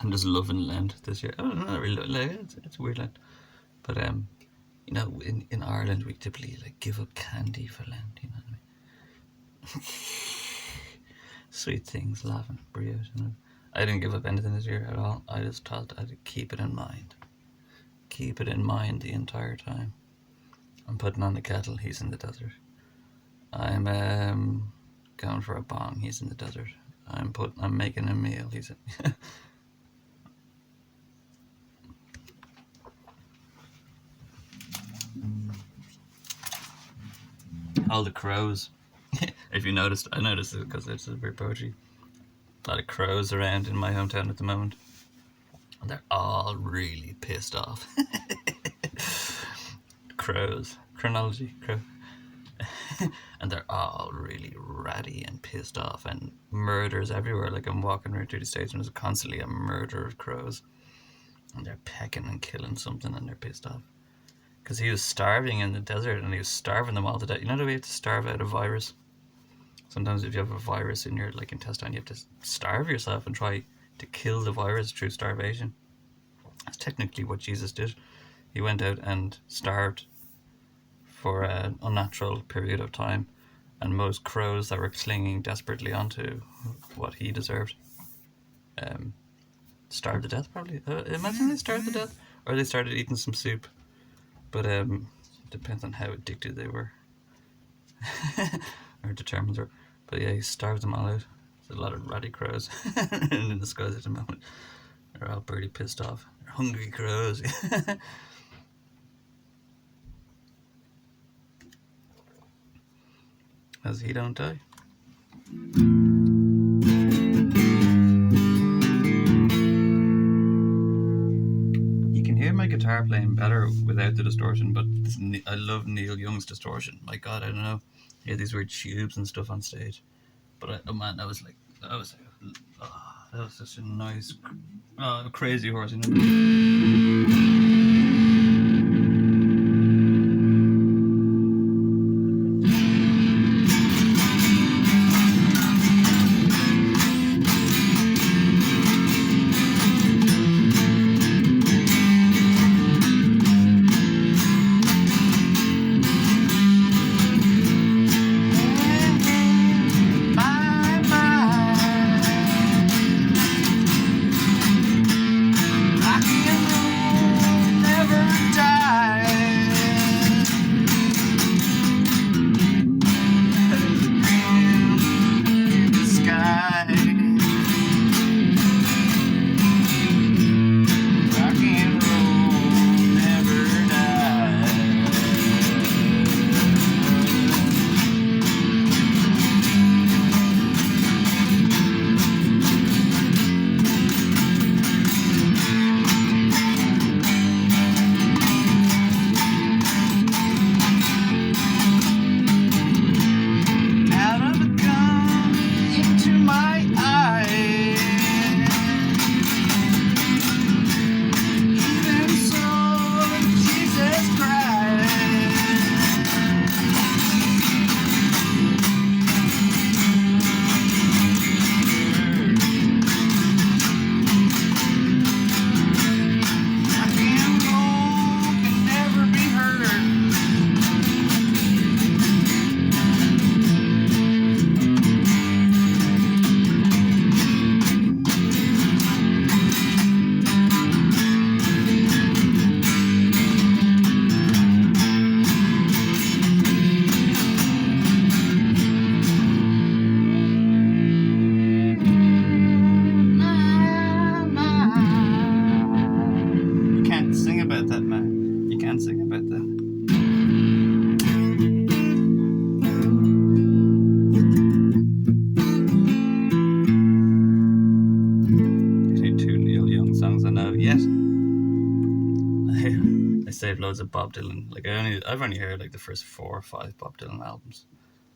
I'm just loving Lent this year. Oh, not really. Like, it's weird Lent, but you know, in Ireland we typically like give up candy for Lent. You know what I mean? Sweet things, laughing, brioche. You know? I didn't give up anything this year at all. I just thought I'd keep it in mind. Keep it in mind the entire time. I'm putting on the kettle. He's in the desert. I'm going for a bong. He's in the desert. I'm making a meal. He's in. All the crows. If you noticed, I noticed it because it's a weird poetry. A lot of crows around in my hometown at the moment. And they're all really pissed off. Crows. Chronology. Crow. And they're all really ratty and pissed off, and murders everywhere. Like I'm walking around through the States and there's constantly a murder of crows. And they're pecking and killing something and they're pissed off. Because he was starving in the desert and he was starving them all to death. You know the way you have to starve out a virus? Sometimes if you have a virus in your like intestine, you have to starve yourself and try to kill the virus through starvation. That's technically what Jesus did. He went out and starved for an unnatural period of time, and most crows that were clinging desperately onto what he deserved starved to death probably. Imagine they starved to death, or they started eating some soup. But it depends on how addicted they were or determined they were. But yeah, he starved them all out. There's a lot of ratty crows in the skies at the moment. They're all pretty pissed off. They're hungry crows. As he don't die. You can hear my guitar playing better without the distortion, but I love Neil Young's distortion. My God, I don't know. He had these weird tubes and stuff on stage. But oh man, that was such a nice, crazy horse, you know. Saved loads of Bob Dylan. Like I've only heard like the first 4 or 5 Bob Dylan albums.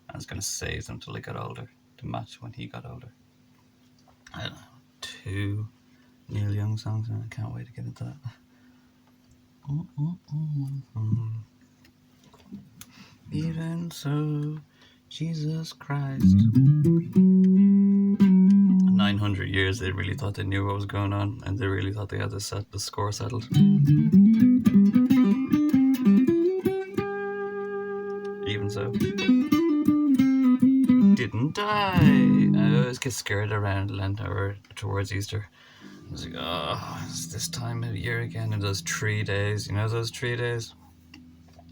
I was gonna save them till I got older to match when he got older. I don't know, 2 Neil Young songs, and I can't wait to get into that. Even so, Jesus Christ. 900 years, they really thought they knew what was going on, and they really thought they had the score settled. Even so, didn't die. I always get scared around Lent or towards Easter. I was like, oh, it's this time of year again, and those 3 days. You know those 3 days?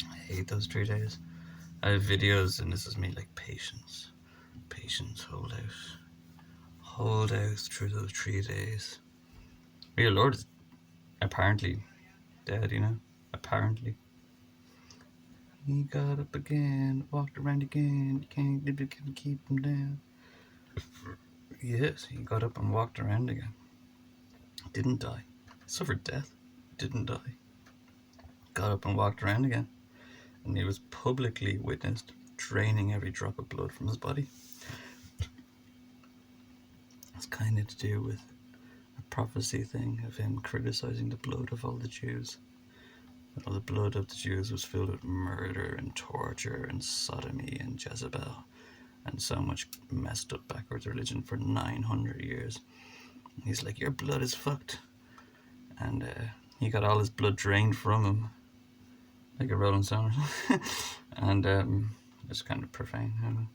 I hate those 3 days. I have videos, and this is me like, patience, hold out through those 3 days. Your Lord is apparently dead, you know, apparently. He got up again, walked around again, you can't keep him down. Yes, he got up and walked around again. Didn't die. Suffered death. Didn't die. Got up and walked around again. And he was publicly witnessed draining every drop of blood from his body. It's kind of to do with a prophecy thing of him criticizing the blood of all the Jews. All the blood of the Jews was filled with murder and torture and sodomy and Jezebel and so much messed up backwards religion for 900 years. And he's like, your blood is fucked. And he got all his blood drained from him, like a Rolling Stone. And it's kind of profane.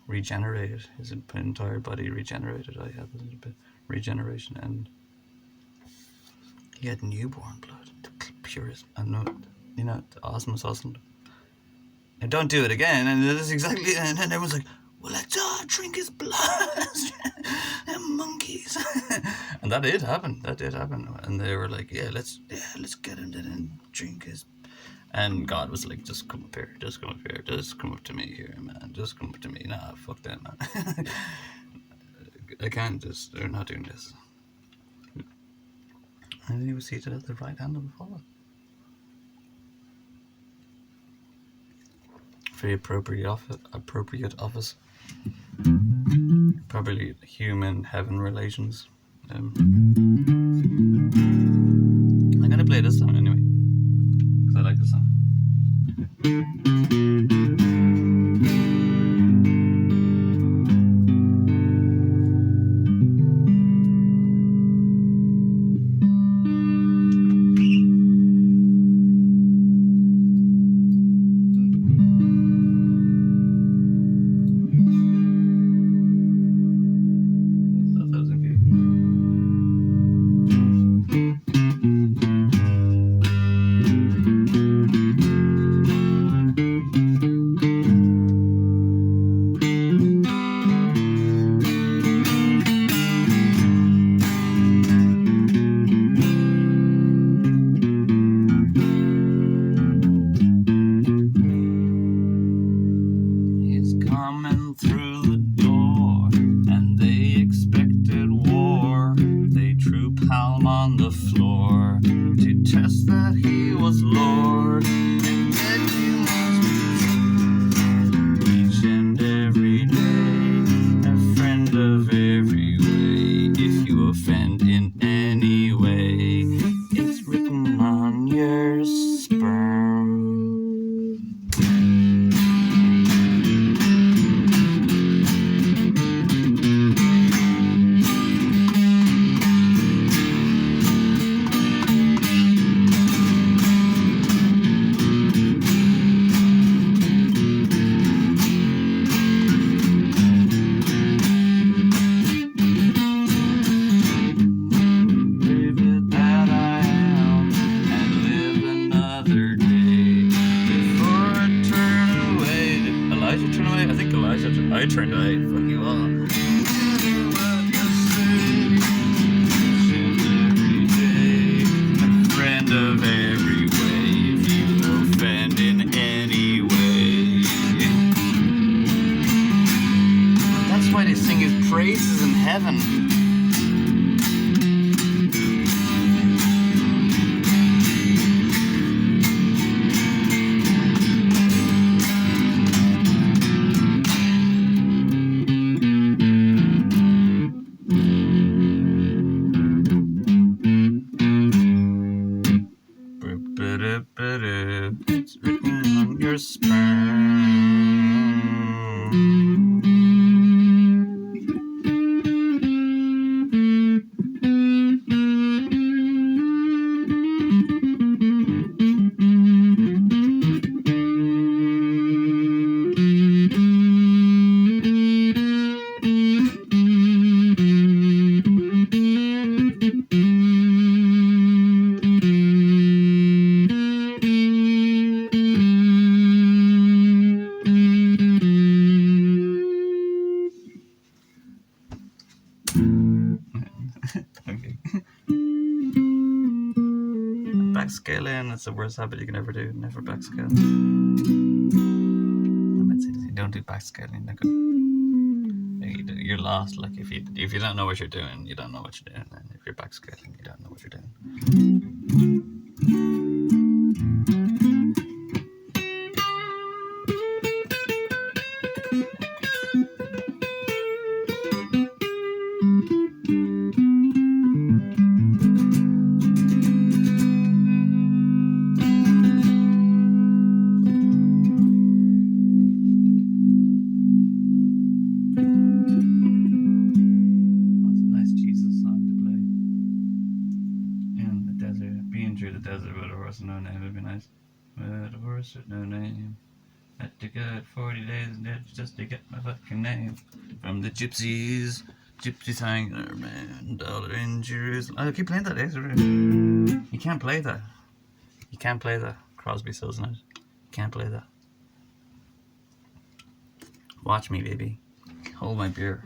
Regenerated, his entire body regenerated. I have a little bit regeneration, and he had newborn blood, the purest. And you know, the awesome. And don't do it again. And that's exactly. And then everyone's like, well, let's drink his blood. And monkeys. And that did happen. And they were like, yeah, let's get him to then drink his. And God was like, just come up here, just come up to me here, man, just come up to me. Nah, fuck that, man. I can't they're not doing this. And he was seated at the right hand of the Father. Very appropriate office. Probably human heaven relations. I'm gonna play this song anyway, because I like this song. I turned away. Fuck you all. Friend of every way, if you offend in any way. That's why they sing his praises in heaven. Okay. Backscaling, that's the worst habit you can ever do. Never backscale. I might say this, don't do backscaling. You're lost. Like if you don't know what you're doing, you don't know what you're doing. And if you're backscaling, you don't know what you're doing. Desert with a horse no name would be nice. With a horse with no name. Had to go 40 days just to get my fucking name. From the gypsies. Gypsies hanging their man. Dollar in Jerusalem. Oh, keep playing that. You can't play that. You can't play that. Crosby, Stills Nash. You can't play that. Watch me, baby. Hold my beer.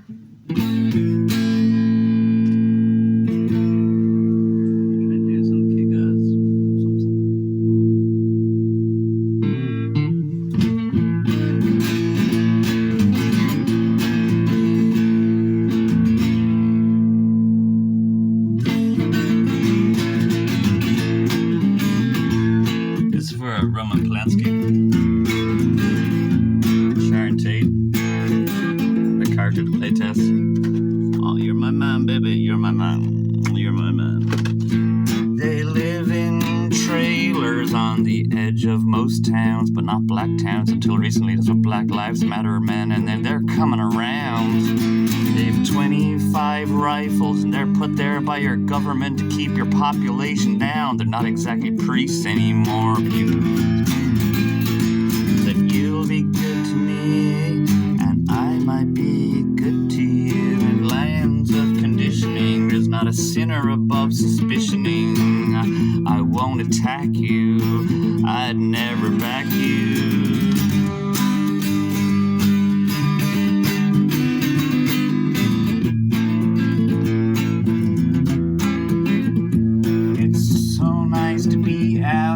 Roman Polanski, Sharon Tate, the character to play test. Oh, you're my man, baby, you're my man, you're my man. They live in trailers on the edge of most towns, but not black towns until recently. That's what Black Lives Matter men, and then they're coming around. They've 25 rifles and they're put there by your government to keep your population down. They're not exactly priests anymore, but you'll be good to me and I might be good to you. In lands of conditioning, there's not a sinner above suspicioning. I won't attack you, I'd never back you.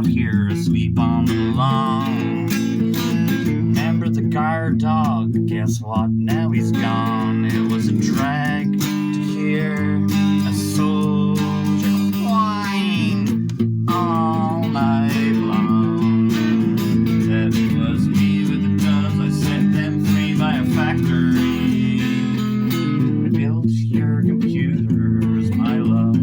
Here asleep on the lawn. Remember the guard dog? Guess what? Now he's gone. It was a drag to hear a soldier whine all night long. That was me with the doves. I set them free by a factory. I built your computers, my love.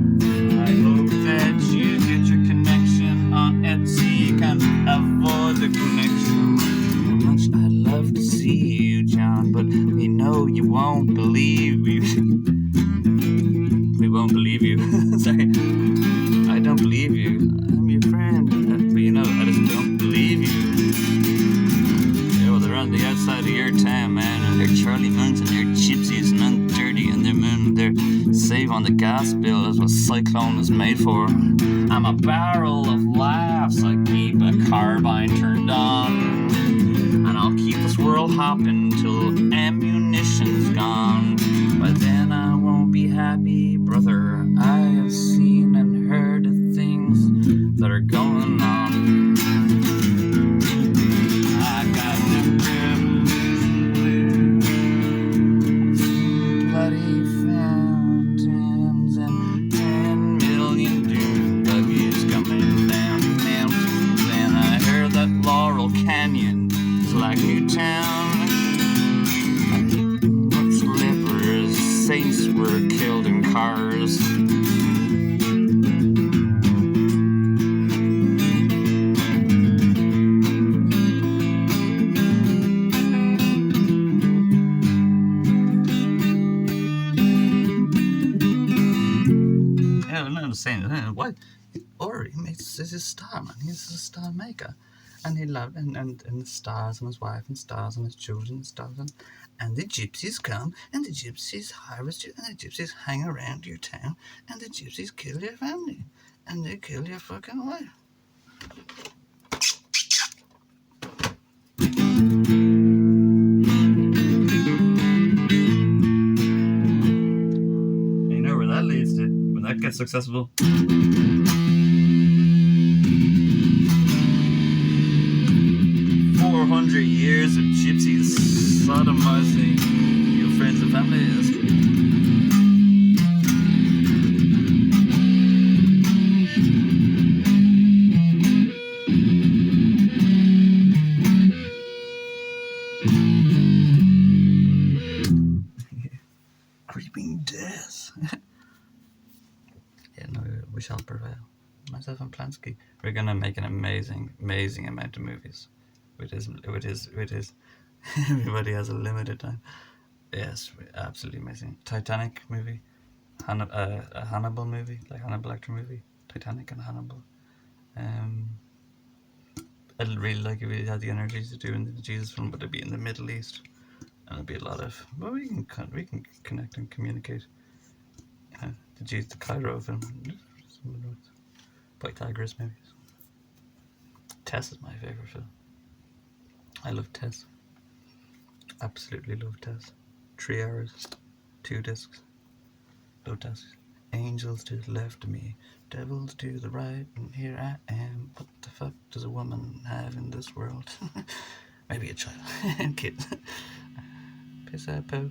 I hope that you get your connection on Etsy. You can avoid the connection. How much I'd love to see you, John, but we know you won't believe me. We won't believe you. Sorry, I don't believe you. I'm your friend, but you know, I just don't believe you. Yeah, well, they're on the outside of your town, man, and they're Charlie Moons and they're gypsies and I'm dirty and they're moon. They're save on the gas bill. That's what Cyclone is made for. I'm a barrel of laughs. I keep a carbine turned on, and I'll keep this world hopping till ammunition's gone. But then I won't be happy, brother. I have seen and heard of things that are going on. I got the bloody fountains and 10 million dune buggies coming down the mountains. And I heard that Laurel Canyon is like Newtown. What's lepers? Saints were killed in cars. Saying what? Or he's a star, man. He's a star maker, and he loved and the stars and his wife and stars and his children and stars and the gypsies come and the gypsies harvest you and the gypsies hang around your town and the gypsies kill your family and they kill your fucking wife. You know where that leads to, when that gets successful. 400 years of gypsies sodomizing your friends and families. Creeping death. Yeah, no, we shall prevail. Myself and Plansky, we're gonna make an amazing amount of movies. It is. Everybody has a limited time. Yes, absolutely amazing. Titanic movie, a Hannibal movie, like Hannibal Lecter movie. Titanic and Hannibal. I'd really like if we had the energy to do in the Jesus film, but it'd be in the Middle East, and it'd be a lot of. Well, we can connect and communicate. The Cairo film, Pythagoras maybe. Tess is my favorite film. I love Tess. Absolutely love Tess. 3 hours, 2 discs. Love Tess. Angels to the left of me, devils to the right, and here I am. What the fuck does a woman have in this world? Maybe a child. Kid. Peace out, Poe.